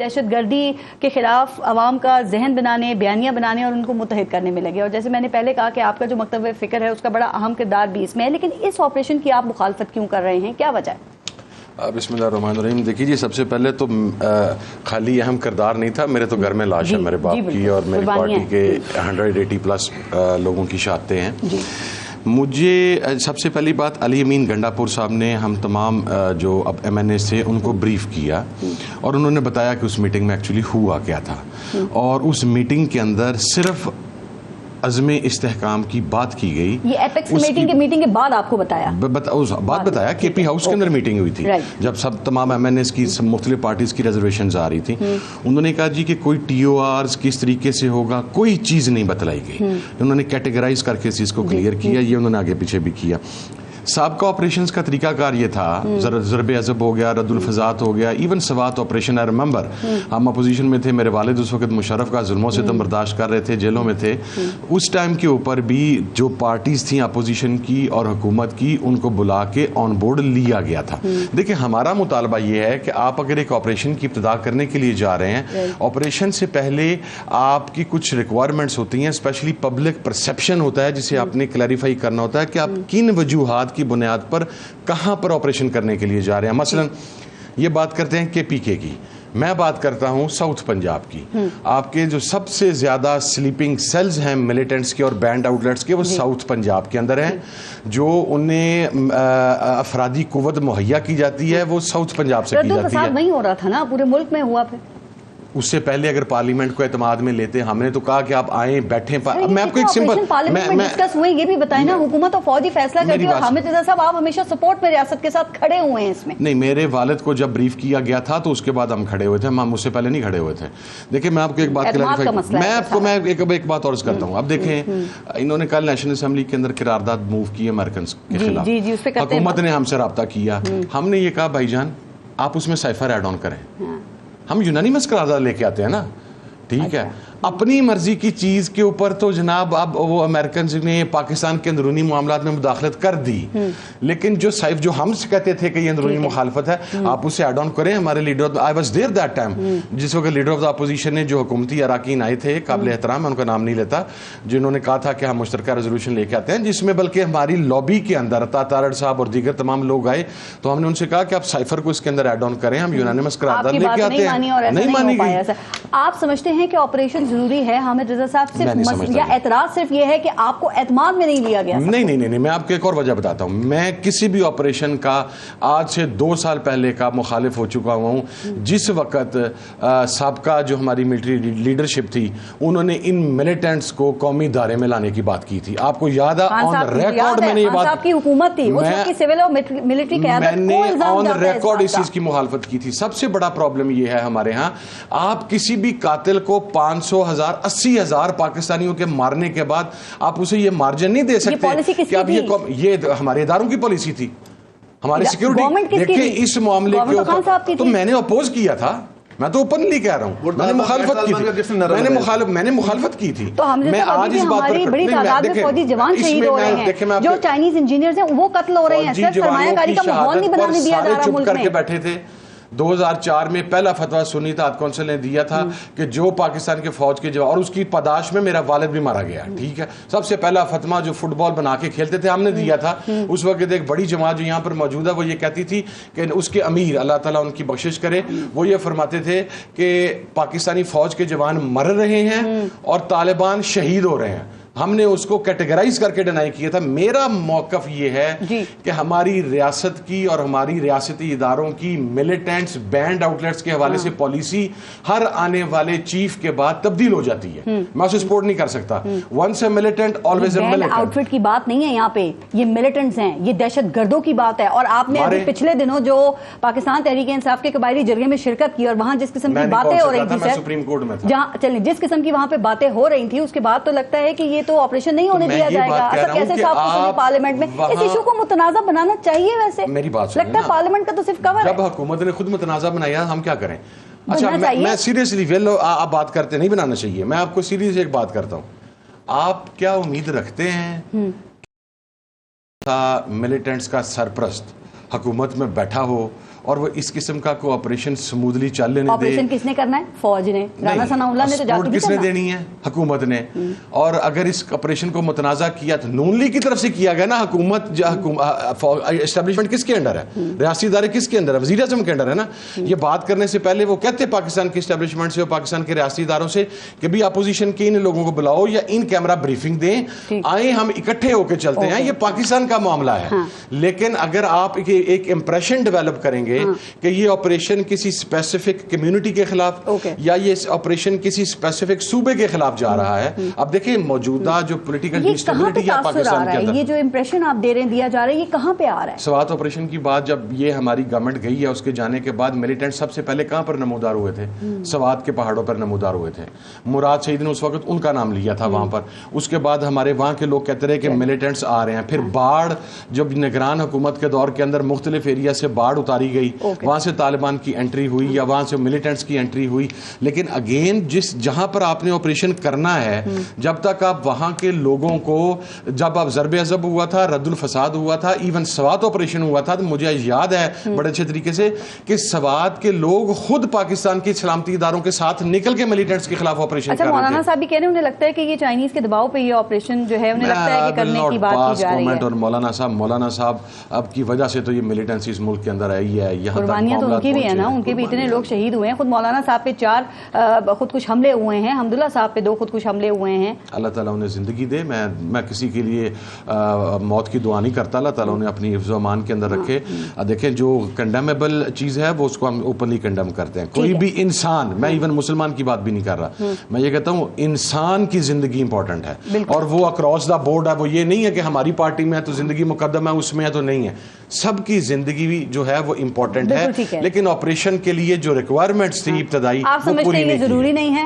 دہشت گردی کے خلاف عوام کا ذہن بنانے، بیانیاں بنانے اور ان کو متحد کرنے میں لگے. اور جیسے میں نے پہلے کہا کہ آپ کا جو مکتب فکر ہے اس کا بڑا اہم کردار بھی اس میں ہے، لیکن اس آپریشن کی آپ مخالفت کیوں کر رہے ہیں؟ کیا وجہ ہے؟ بسم اللہ الرحمن الرحیم. دیکھیے جی، سب سے پہلے تو خالی اہم کردار نہیں تھا، میرے تو گھر میں لاش ہے میرے باپ کی اور میری پارٹی کے 180+ لوگوں کی شہادتیں ہیں. مجھے سب سے پہلی بات، علی امین گنڈا پور صاحب نے ہم تمام جو اب ایم این اے تھے ان کو بریف کیا اور انہوں نے بتایا کہ اس میٹنگ میں ایکچولی ہوا کیا تھا. اور اس میٹنگ کے اندر صرف عزم استحکام کی بات کی گئی. یہ ایپیکس میٹنگ کے بعد آپ کو بتایا؟ بات بتایا کے پی ہاؤس کے اندر میٹنگ ہوئی تھی جب سب تمام ایم این ایس کی مختلف پارٹیز کی ریزرویشنز آ رہی تھی. انہوں نے کہا جی کہ کوئی ٹی او آرز کس طریقے سے ہوگا کوئی چیز نہیں بتلائی گئی. انہوں نے کیٹیگرائز کر کے اس چیز کو کلیئر کیا. یہ انہوں نے آگے پیچھے بھی کیا. سابقہ آپریشنز کا طریقہ کار یہ تھا، ضرب عزب ہو گیا، رد الفضات ہو گیا، even Swat operation. I remember ہم اپوزیشن میں تھے، میرے والد اس وقت مشرف کا ظلموں سے تم برداشت کر رہے تھے، جیلوں میں تھے. اس ٹائم کے اوپر بھی جو پارٹیز تھیں اپوزیشن کی اور حکومت کی، ان کو بلا کے آن بورڈ لیا گیا تھا. دیکھیں ہمارا مطالبہ یہ ہے کہ آپ اگر ایک آپریشن کی ابتدا کرنے کے لیے جا رہے ہیں، آپریشن سے پہلے آپ کی کچھ ریکوائرمنٹس ہوتی ہیں، اسپیشلی پبلک پرسیپشن ہوتا ہے جسے آپ نے کلیریفائی کرنا ہوتا ہے کہ آپ کن وجوہات کی بنیاد پر کہاں پر آپریشن کرنے کے لیے جا رہے ہیں. مثلا یہ بات کرتے ہیں کے پی کے کی، میں بات کرتا ہوں ساؤتھ پنجاب کی. آپ کے جو سب سے زیادہ سلیپنگ سیلز ہیں ملیٹنٹس کے اور بینڈ آؤٹ لیٹس کے، وہ ساؤتھ پنجاب کے اندر ہیں. جو انہیں افرادی قوت مہیا کی جاتی ہے وہ ساؤتھ پنجاب سے کی جاتی ہے. نہیں ہو رہا تھا نا، پورے ملک میں ہوا. پھر اس سے پہلے اگر پارلیمنٹ کو اعتماد میں لیتے، ہم نے تو کہا کہ آپ آئیں بیٹھیں. میں آپ کو ایک سمپل پارلیمنٹ میں ڈسکس ہوئے، یہ بھی بتائیں نا. حکومت اور فوجی فیصلہ کرتی ہے اور حامد رضا صاحب آپ ہمیشہ سپورٹ میں ریاست کے ساتھ کھڑے ہوئے ہیں اس میں. نہیں، میرے والد کو جب بریف کیا گیا تھا تو اس کے بعد ہم کھڑے ہوئے تھے، ہم اس سے پہلے نہیں کھڑے ہوئے تھے. دیکھیں میں آپ کو ایک بات میں ایک بات عرض کرتا ہوں. اب دیکھیں انہوں نے کل نیشنل اسمبلی کے اندر قرارداد موو کی امریکنز کے خلاف، حکومت نے ہم سے رابطہ کیا. ہم نے یہ کہا بھائی جان آپ اس میں سائفر ایڈ آن کریں. ہم یونانیمس قرارداد لے کے آتے ہیں نا، ٹھیک ہے. اپنی مرضی کی چیز کے اوپر تو جناب اب وہ امریکنز نے پاکستان کے اندرونی معاملات میں مداخلت کر دی، لیکن جو ہم سے کہتے تھے کہ یہ اندرونی مخالفت ہے، آپ اسے ایڈ آن کریں. ہمارے leader I was there that time, جس وقت لیڈر آف دا اپوزیشن نے جو حکومتی اراکین آئے تھے، قابل احترام، میں ان کا نام نہیں لیتا، جنہوں نے کہا تھا کہ ہم مشترکہ ریزولوشن لے کے آتے ہیں، جس میں بلکہ ہماری لابی کے اندر عطا تارڑ صاحب اور دیگر تمام لوگ آئے. تو ہم نے ان سے کہا کہ آپ سائفر کو اس کے اندر ایڈ آن کریں، ہم یونانیمس قرارداد لے کے آتے ہیں. نہیں مانی گئی. آپ سمجھتے ہیں کہ آپریشن ضروری ہے؟ حامد رضا صاحب صرف یا اعتراض صرف یہ ہے کہ آپ کو اعتماد میں نہیں لیا گیا؟ نہیں، میں آپ کو ایک اور وجہ بتاتا ہوں. میں کسی بھی آپریشن کا آج سے 2 سال پہلے کا مخالف ہو چکا ہوں. جس وقت سابقہ جو ہماری ملٹری لیڈرشپ تھی، انہوں نے ان ملیٹنٹس کو قومی دائرے میں لانے کی بات کی تھی. آپ کو یاد ہے آن ریکارڈ میں نے یہ بات، آپ کی حکومت تھی اس وقت کی سول اور ملٹری قیادت، میں نے آن ریکارڈ اس چیز کی مخالفت کی تھی. سب سے بڑا پرابلم یہ ہے ہمارے ہاں، آپ کسی بھی قاتل کو 500,000 80,000 پاکستانیوں کے مارنے کے بعد آپ اسے یہ مارجن نہیں دے سکتے کہ اب یہ ہمارے اداروں کی پالیسی تھی، ہماری سیکیورٹی. دیکھیں اس معاملے کے اوپر تو میں نے اپوز کیا تھا، میں تو اوپنلی کہہ رہا ہوں، میں نے مخالفت کی تھی، میں نے مخالفت کی تھی. میں آج اس بات پر بڑی تعداد میں فوجی جوان شہید ہو رہے ہیں، جو چائنیز انجینئرز ہیں وہ قتل ہو رہے ہیں، صرف سرمایہ کاری کا ماحول نہیں بنانے دیا جا رہا ملک میں. بیٹھے تھے 2004 میں پہلا فتویٰ سنی اتحاد کونسل نے دیا تھا کہ جو پاکستان کے فوج کے جوان، اور اس کی پاداش میں میرا والد بھی مارا گیا، ٹھیک ہے. سب سے پہلا فتویٰ جو فٹ بال بنا کے کھیلتے تھے ہم نے دیا تھا. اس وقت ایک بڑی جماعت جو یہاں پر موجود ہے وہ یہ کہتی تھی کہ اس کے امیر اللہ تعالیٰ ان کی بخشش کرے، وہ یہ فرماتے تھے کہ پاکستانی فوج کے جوان مر رہے ہیں اور طالبان شہید ہو رہے ہیں. ہم نے اس کو کیٹیگرائز کر کے ڈینائی کیا تھا. میرا موقف یہ ہے کہ ہماری ریاست کی اور ہماری ریاستی اداروں کی ملیٹنٹس بینڈ آؤٹ لیٹس کے حوالے سے پالیسی ہر آنے والے چیف کے بعد تبدیل ہو جاتی ہے. میں اسے سپورٹ نہیں کر سکتا. Once a militant always a militant. Outfit کی بات نہیں ہے یہاں پہ، یہ ملیٹنٹس ہیں، یہ دہشت گردوں کی بات ہے. اور آپ نے پچھلے دنوں جو پاکستان تحریک انصاف کے قبائلی جرگے میں شرکت کی اور وہاں جس قسم کی باتیں ہو رہی تھی، سپریم کورٹ میں جہاں چلیں جس قسم کی وہاں پہ باتیں ہو رہی تھی، اس کے بعد تو لگتا ہے کہ یہ تو آپریشن نہیں ہونے دیا جائے گا. ایسا کیسے صاحب پارلیمنٹ میں اس ایشو کو متنازع بنانا چاہیے؟ ویسے میری بات لگتا ہے پارلیمنٹ کا تو صرف کور ہے. جب حکومت نے خود متنازع بنایا ہم کیا کریں؟ اچھا میں سیریسلی آپ بات کرتے نہیں بنانا چاہیے. میں آپ کو سیریس ایک بات کرتا ہوں. آپ کیا امید رکھتے ہیں ملیٹنٹس کا سرپرست حکومت میں بیٹھا ہو اور وہ اس قسم کا کوئی آپریشن سموتھلی چل لینے دے. آپریشن کس نے کرنا ہے؟ فوج نے. رانا ثناء اللہ نے تو جا کے کس نے دینی ہے؟ حکومت نے. اور اگر اس آپریشن کو متنازع کیا تو نون لیگ کی طرف سے کیا گیا نا. حکومت اسٹیبلشمنٹ کس کے انڈر ہے؟ ریاستی ادارے کس کے اندر ہے؟ وزیر اعظم کے انڈر ہے نا. یہ بات کرنے سے پہلے وہ کہتے پاکستان کے اسٹیبلشمنٹ سے اور پاکستان کے ریاستی اداروں سے کہ بھی اپوزیشن کے ان لوگوں کو بلاؤ یا ان کیمرہ بریفنگ دیں, آئیں ہم اکٹھے ہو کے چلتے ہیں. یہ پاکستان کا معاملہ ہے. لیکن اگر آپ ایک امپریشن ڈیولپ کریں گے کہ یہ آپریشن کسی اسپیسیفک کمیونٹی کے خلاف یا یہ آپریشن کسی اسپیسیفک صوبے کے خلاف جا رہا ہے, اب دیکھیں موجودہ جو پولیٹیکل انسٹیبلٹی ہے پاکستان کے اندر, یہ جو امپریشن آپ دے رہے ہیں, دیا جا رہا ہے, یہ کہاں پہ آ رہا ہے؟ سوات آپریشن کی بات جب یہ ہماری گورنمنٹ گئی ہے, اس کے جانے کے بعد ملیٹنٹ سب سے پہلے کہاں پر نمودار ہوئے تھے؟ سوات کے پہاڑوں پر نمودار ہوئے تھے. مراد سعید نے اس وقت ان کا نام لیا تھا وہاں پر. اس کے بعد ہمارے وہاں کے لوگ کہتے رہے کہ ملیٹنٹس آ رہے ہیں. پھر باڑ جب نگران حکومت کے دور کے اندر مختلف ایریا سے باڑ اتاری گئی, وہاں سے طالبان کی انٹری ہوئی یا وہاں سے ملیٹنٹس کی انٹری ہوئی. لیکن اگین جہاں پر آپ نے آپریشن کرنا ہے, جب تک آپ وہاں کے لوگوں کو, جب آپ ضرب عضب ہوا تھا, رد الفساد ہوا تھا, ایون سوات آپریشن ہوا تھا, تو مجھے یاد ہے بڑے اچھے طریقے سے کہ سوات کے لوگ خود پاکستان کی سلامتی اداروں کے ساتھ نکل کے ملیٹنٹس کے خلاف آپریشن کر رہے تھے. مولانا صاحب بھی کہہ رہے ہیں انہیں لگتا ہے کہ یہ چائنیز کے دباؤ پہ یہ آپریشن جو ہے انہیں لگتا ہے کہ کرنے کی بات کی جا رہی ہے. اور مولانا صاحب اب کی وجہ سے تو یہ ملیٹنسی اس ملک کے اندر آئی ہے. یہاں قربانیاں تو ان کی بھی ہیں نا, ان کے بھی اتنے لوگ شہید ہوئے ہیں. خود مولانا صاحب پہ 4 خودکش حملے ہوئے ہیں, حمداللہ صاحب پہ 2 خودکش حملے ہوئے ہیں. اللہ تعالیٰ انہیں زندگی دے. میں کسی کے لیے موت کی دعا نہیں کرتا. اللہ تعالیٰ انہیں اپنی حفظ و امان کے اندر رکھے. دیکھیں جو کنڈیمیبل چیز ہے وہ اس کو ہم اوپنلی کنڈیم کرتے ہیں. کوئی بھی انسان, میں ایون مسلمان کی بات بھی نہیں کر رہا, میں یہ کہتا ہوں انسان کی زندگی امپورٹنٹ ہے. اور وہ اکراس دا بورڈ ہے. وہ یہ نہیں ہے کہ ہماری پارٹی میں ہے تو زندگی مقدم ہے, اس میں ہے تو نہیں ہے. سب کی زندگی جو ہے وہ امپورٹنٹ ہے. لیکن آپریشن کے لیے جو ریکوائرمنٹس تھی ابتدائی, آپ سمجھتے ہیں یہ ضروری نہیں ہے؟